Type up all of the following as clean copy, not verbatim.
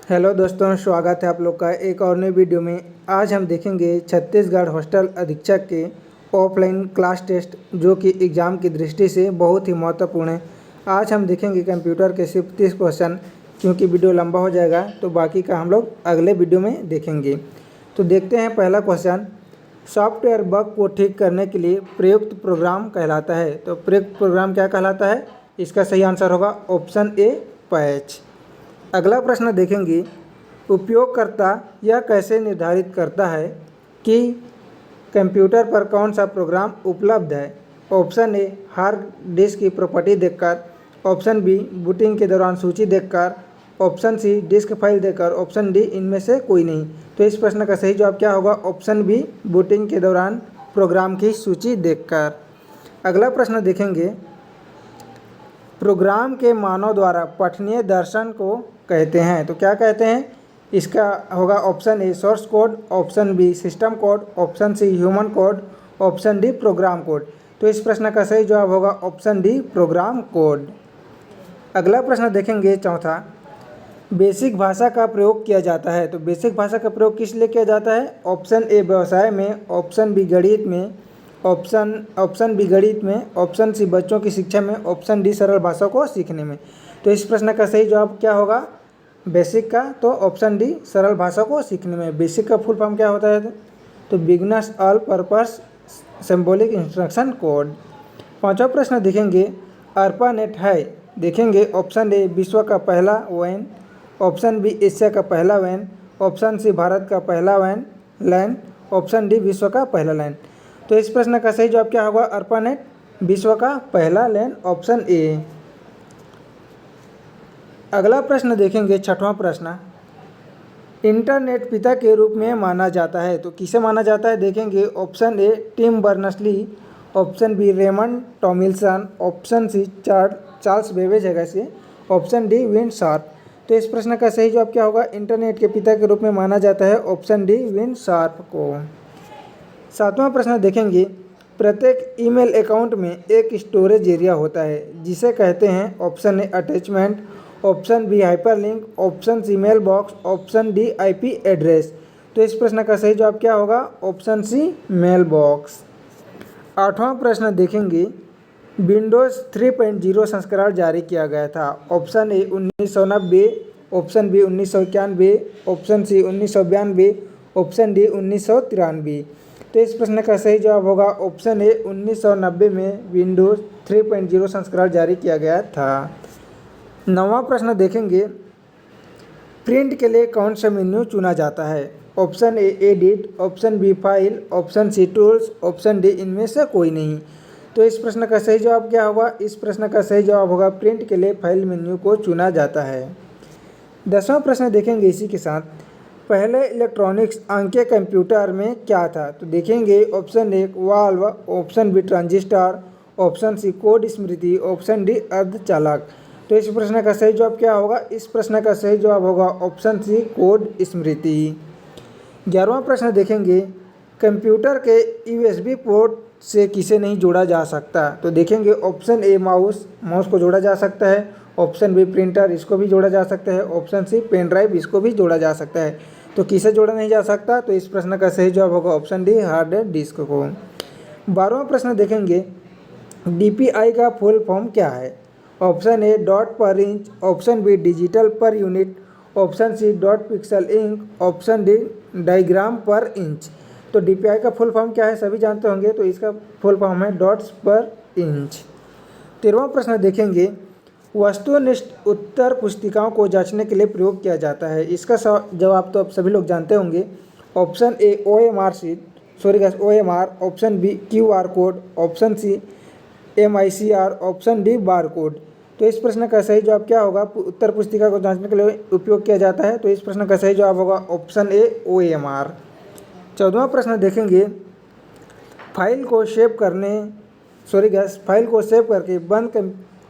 Hello दोस्तों, स्वागत है आप लोग का एक और नई वीडियो में। आज हम देखेंगे छत्तीसगढ़ हॉस्टल अधीक्षक के ऑफलाइन क्लास टेस्ट, जो कि एग्ज़ाम की दृष्टि से बहुत ही महत्वपूर्ण है। आज हम देखेंगे कंप्यूटर के सिर्फ 30 क्वेश्चन। क्योंकि वीडियो लंबा हो जाएगा तो बाकी का हम लोग अगले वीडियो में देखेंगे। तो देखते हैं पहला क्वेश्चन। सॉफ्टवेयर बग को ठीक करने के लिए प्रयुक्त प्रोग्राम कहलाता है। तो प्रयुक्त प्रोग्राम क्या कहलाता है? इसका सही आंसर होगा ऑप्शन ए, पैच। अगला प्रश्न देखेंगे, उपयोगकर्ता यह कैसे निर्धारित करता है कि कंप्यूटर पर कौन सा प्रोग्राम उपलब्ध है? ऑप्शन ए, हार्ड डिस्क की प्रॉपर्टी देखकर। ऑप्शन बी, बूटिंग के दौरान सूची देखकर। ऑप्शन सी, डिस्क फाइल देखकर। ऑप्शन डी, इनमें से कोई नहीं। तो इस प्रश्न का सही जवाब क्या होगा? ऑप्शन बी, बूटिंग के दौरान प्रोग्राम की सूची देखकर। अगला प्रश्न देखेंगे, प्रोग्राम के मानव द्वारा पठनीय दर्शन को कहते हैं। तो क्या कहते हैं? इसका होगा option A, source code. Option B, system code. Option C, human code. Option D, program code. तो इस प्रश्न का सही जवाब होगा ऑप्शन डी, प्रोग्राम कोड। अगला प्रश्न देखेंगे, चौथा। बेसिक भाषा का प्रयोग किया जाता है। तो बेसिक भाषा का प्रयोग किस लिए किया जाता है? ऑप्शन ए, व्यवसाय में। ऑप्शन बी, गणित में। ऑप्शन बी, गणित में। ऑप्शन सी, बच्चों की शिक्षा में। ऑप्शन डी, सरल भाषा को सीखने में। तो इस प्रश्न का सही जवाब क्या होगा बेसिक का? तो ऑप्शन डी, सरल भाषा को सीखने में। बेसिक का फुल फॉर्म क्या होता है? तो beginners all purpose symbolic instruction code. पांचवा प्रश्न देखेंगे, अर्पानेट है। देखेंगे ऑप्शन ए, विश्व का पहला वैन। ऑप्शन बी, एशिया का पहला वैन। ऑप्शन सी, भारत का पहला वैन लैंड। ऑप्शन डी, विश्व का पहला लैंड। तो इस प्रश्न का सही जवाब क्या होगा? अर्पानेट विश्व का पहला लैंड, ऑप्शन ए। अगला प्रश्न देखेंगे, छठवां प्रश्न। इंटरनेट पिता के रूप में माना जाता है। तो किसे माना जाता है? देखेंगे option A, Tim Berners-Lee. Option B, Raymond Tomlinson. Option C, Charles Babbage है कैसे। Option D, Vint Cerf. तो इस प्रश्न का सही जवाब क्या होगा? इंटरनेट के पिता के रूप में माना जाता है ऑप्शन डी, विन शार्प को। सातवां प्रश्न देखेंगे, प्रत्येक ईमेल अकाउंट में एक स्टोरेज एरिया होता है, जिसे कहते हैं। Option A, attachment. Option B, hyperlink. Option C, mail box. Option D, IP address. तो इस प्रश्न का सही जवाब क्या होगा? Option C, mail box. आठवां प्रश्न देखेंगे, विंडोज़ 3.0 संस्करण जारी किया गया था। Option A, 1990। Option B, 1991। Option C, 1992। Option D, 1993। तो इस प्रश्न का सही जवाब होगा ऑप्शन ए, 1990 में विंडोज़ 3.0 संस्करण जारी किया गया था। नौवां प्रश्न देखेंगे, प्रिंट के लिए कौन सा मेन्यू चुना जाता है? Option A, edit. Option B, file. Option C, tools. Option D, इनमें से कोई नहीं। तो इस प्रश्न का सही जवाब क्या होगा? इस प्रश्न का सही जवाब होगा प्रिंट के लिए फाइल मेन्यू को चुना जाता है। 10वां प्रश्न देखेंगे इसी के साथ, पहले इलेक्ट्रॉनिक्स अंकीय कंप्यूटर में क्या था? तो देखेंगे option A, valve. Option B, transistor. Option C, code स्मृति। ऑप्शन डी, अर्धचालक। तो इस प्रश्न का सही जवाब क्या होगा? इस प्रश्न का सही जवाब होगा ऑप्शन सी, कोड स्मृति। 11वां प्रश्न देखेंगे, कंप्यूटर के यूएसबी पोर्ट से किसे नहीं जोड़ा जा सकता? तो देखेंगे ऑप्शन ए, माउस को जोड़ा जा सकता है। ऑप्शन बी, प्रिंटर, इसको भी जोड़ा जा सकता है। ऑप्शन सी, पेन ड्राइव, इसको भी जोड़ा जा सकता है। तो किसे जोड़ा नहीं जा सकता? तो इस प्रश्न का सही जवाब होगा ऑप्शन डी, हार्ड डिस्क को। 12वां प्रश्न देखेंगे, डीपीआई का फुल फॉर्म क्या है? Option A, dot per inch. Option B, digital per unit. Option C, dot pixel ink. Option D, diagram per inch. तो डीपीआई का फुल फॉर्म क्या है? सभी जानते होंगे। तो इसका फुल फॉर्म है डॉट्स पर इंच। 13वां प्रश्न देखेंगे, वस्तुनिष्ठ उत्तर पुस्तिकाओं को जांचने के लिए प्रयोग किया जाता है। इसका जवाब तो आप सभी लोग जानते होंगे। Option A, OMR sheet, OMR. Option B, QR code. Option C, MICR. Option D, bar code. तो इस प्रश्न का सही जवाब क्या होगा? उत्तर पुस्तिका को जांचने के लिए उपयोग किया जाता है। तो इस प्रश्न का सही जवाब होगा ऑप्शन ए, ओएमआर। 14वां प्रश्न देखेंगे, फाइल को सेव करके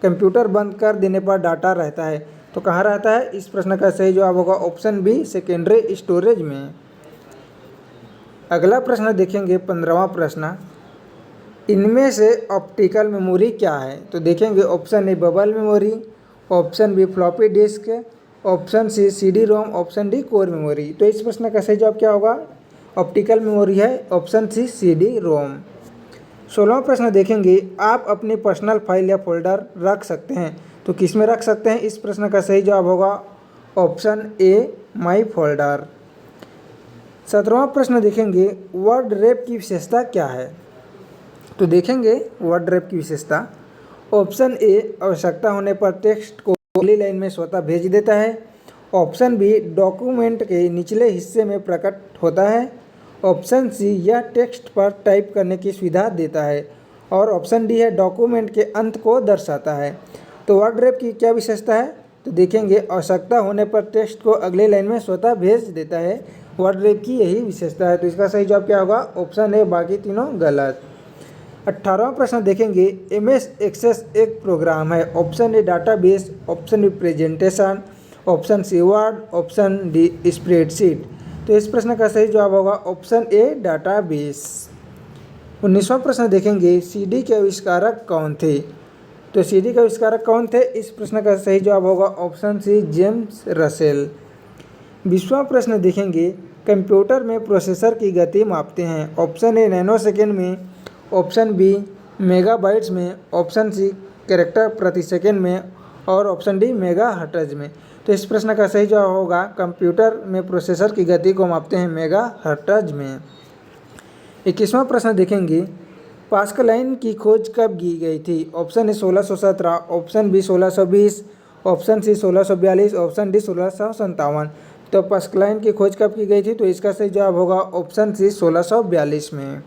कंप्यूटर बंद कर देने पर डाटा रहता है। तो कहाँ रहता है? इस प्रश्न का सही जवाब होगा ऑप्शन बी, सेकेंडरी स्टोरेज में। अगला प्रश्न देखेंगे, 15वां प्रश्न, इनमें से ऑप्टिकल मेमोरी क्या है? तो देखेंगे option A, bubble memory. Option B, floppy disk. Option C CD ROM, option D core memory. तो इस प्रश्न का सही जवाब क्या होगा? ऑप्टिकल मेमोरी है, ऑप्शन सी CD रोम। 16वां प्रश्न देखेंगे, आप अपनी पर्सनल फाइल या फोल्डर रख सकते हैं, तो किस में रख सकते हैं? इस प्रश्न का सही जवाब होगा ऑप्शन ए माई फोल्डर। 17वां प्रश्न देखेंगे, वर्ड रैप की विशेषता क्या है? तो देखेंगे वर्ड रैप की विशेषता, ऑप्शन ए आवश्यकता होने पर टेक्स्ट को अगली लाइन में स्वतः भेज देता है, ऑप्शन बी डॉक्यूमेंट के निचले हिस्से में प्रकट होता है, ऑप्शन सी यह टेक्स्ट पर टाइप करने की सुविधा देता है, और ऑप्शन डी है डॉक्यूमेंट के अंत को दर्शाता है। तो वर्ड रैप की क्या विशेषता है? तो देखेंगे आवश्यकता होने पर टेक्स्ट को अगले लाइन में स्वतः भेज देता है, वर्ड रैप की यही विशेषता है। तो इसका सही जवाब क्या होगा? ऑप्शन ए, बाकी तीनों गलत। 18वां प्रश्न देखेंगे, MS एक्सेस एक प्रोग्राम है, option A database, option B presentation, option C word, option D spreadsheet. तो इस प्रश्न का सही जवाब होगा ऑप्शन ए डाटाबेस। 19वां प्रश्न देखेंगे, CD के आविष्कारक कौन थे? तो CD के आविष्कारक कौन थे? इस प्रश्न का सही जवाब होगा ऑप्शन सी जेम्स रसेल। 20वां प्रश्न देखेंगे, कंप्यूटर में प्रोसेसर की गति मापते हैं, ऑप्शन ए नैनो सेकेंड में, ऑप्शन बी मेगाबाइट्स में, ऑप्शन सी कैरेक्टर प्रति सेकेंड में, और ऑप्शन डी मेगा हर्ट्ज में। तो इस प्रश्न का सही जवाब होगा कंप्यूटर में प्रोसेसर की गति को मापते हैं मेगा हर्ट्ज में। 21वां प्रश्न देखेंगे, पास्कलाइन की खोज कब की गई थी? Option A 1617, option B 1620, option C 1642, option D 1657। तो पास्कलाइन की खोज कब की गई थी? तो इसका सही जवाब होगा ऑप्शन सी 1642 में।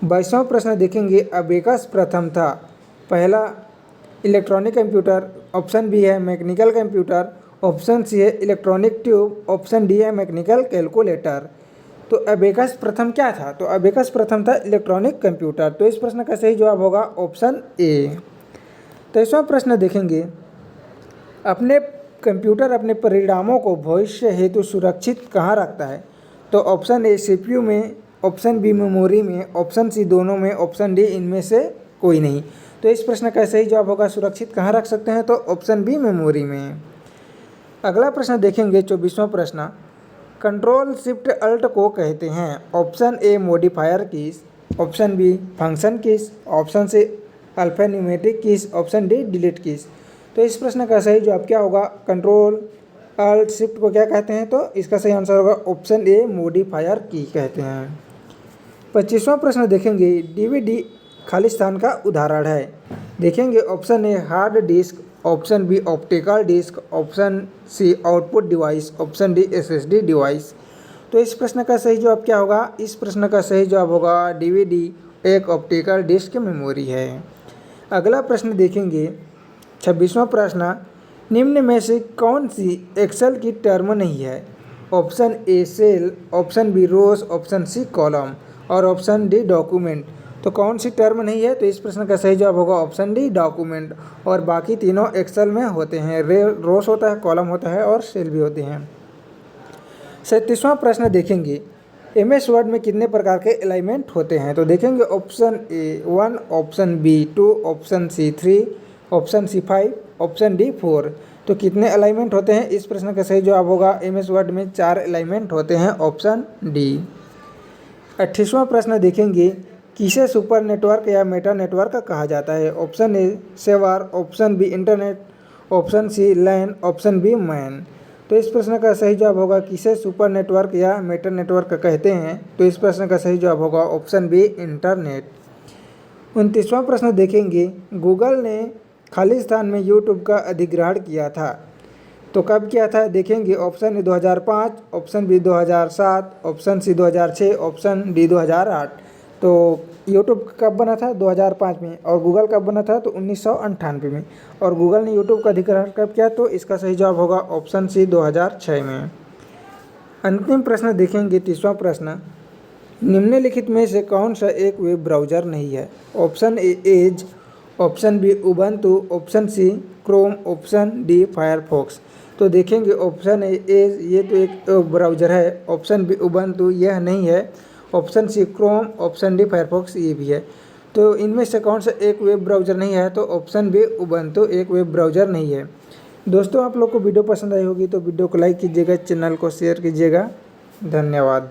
22वां प्रश्न देखेंगे, अबेकस प्रथम था, पहला इलेक्ट्रॉनिक कंप्यूटर, ऑप्शन बी है मैकेनिकल कंप्यूटर, ऑप्शन सी है इलेक्ट्रॉनिक ट्यूब, ऑप्शन डी है मैकेनिकल कैलकुलेटर। तो अबेकस प्रथम क्या था? तो अबेकस प्रथम था इलेक्ट्रॉनिक कंप्यूटर। तो इस प्रश्न का सही जवाब होगा ऑप्शन ए। 23वां प्रश्न देखेंगे, अपने कंप्यूटर अपने परिणामों को भविष्य हेतु सुरक्षित कहाँ रखता है? तो ऑप्शन ए CPU में, ऑप्शन बी मेमोरी में, ऑप्शन सी दोनों में, ऑप्शन डी इनमें से कोई नहीं। तो इस प्रश्न का सही जवाब होगा सुरक्षित कहाँ रख सकते हैं? तो ऑप्शन बी मेमोरी में। अगला प्रश्न देखेंगे 24वां प्रश्न, कंट्रोल शिफ्ट अल्ट को कहते हैं, option A modifier keys, option B function keys, option C alphanumeric keys, option D delete keys. तो इस प्रश्न का सही जवाब क्या होगा? कंट्रोल अल्ट शिफ्ट को क्या कहते हैं? तो इसका सही आंसर होगा ऑप्शन ए मॉडिफायर की कहते हैं। 25वां प्रश्न देखेंगे, DVD खाली स्थान का उदाहरण है, देखेंगे option A hard disk, option B optical disk, option C output device, option D SSD device. तो इस प्रश्न का सही जवाब क्या होगा? इस प्रश्न का सही जवाब होगा DVD एक ऑप्टिकल डिस्क मेमोरी है। अगला प्रश्न देखेंगे 26वां प्रश्न, निम्न में से कौन सी एक्सेल की टर्म नहीं है? Option A cell, option B rows, option C column, और ऑप्शन डी डॉक्यूमेंट। तो कौन सी टर्म नहीं है? तो इस प्रश्न का सही जवाब होगा ऑप्शन डी डॉक्यूमेंट, और बाकी तीनों एक्सेल में होते हैं, रोस होता है, कॉलम होता है और सेल भी होते हैं। 37वां प्रश्न देखेंगे, MS वर्ड में कितने प्रकार के अलाइनमेंट होते हैं? तो देखेंगे option A 1, option B 2, option C 3, option C 5, option D 4। तो कितने अलाइनमेंट होते हैं? इस प्रश्न का सही जवाब होगा MS वर्ड में 4 अलाइनमेंट होते हैं, ऑप्शन डी। 28वां प्रश्न देखेंगे, किसे सुपर नेटवर्क या मेटा नेटवर्क कहा जाता है? Option A server, option B internet, option C LAN, option B MAN. तो इस प्रश्न का सही जवाब होगा किसे सुपर नेटवर्क या मेटा नेटवर्क कहते हैं? तो इस प्रश्न का सही जवाब होगा ऑप्शन बी इंटरनेट। 29वां प्रश्न देखेंगे, गूगल ने खाली स्थान में यूट्यूब का अधिग्रहण किया था, तो कब किया था? देखेंगे option A 2005, option B 2007, option C 2006, option D 2008। तो यूट्यूब कब बना था? 2005 में, और गूगल कब बना था? तो 1998 में, और गूगल ने यूट्यूब का अधिग्रहण कब किया? तो इसका सही जवाब होगा ऑप्शन सी 2006 में। अंतिम प्रश्न देखेंगे 30वां प्रश्न, निम्नलिखित में से कौन सा एक वेब ब्राउज़र नहीं है? Option A edge, option B Ubuntu, option C Chrome, option D Firefox. तो देखेंगे ऑप्शन ए एज, ये तो एक ब्राउज़र है, ऑप्शन बी उबंटू यह नहीं है, option C Chrome, option D Firefox ये भी है। तो इनमें से कौन सा एक वेब ब्राउज़र नहीं है? तो ऑप्शन बी उबंटू एक वेब ब्राउज़र नहीं है। दोस्तों आप लोग को वीडियो पसंद आई होगी तो वीडियो को लाइक कीजिएगा, चैनल को शेयर कीजिएगा। धन्यवाद।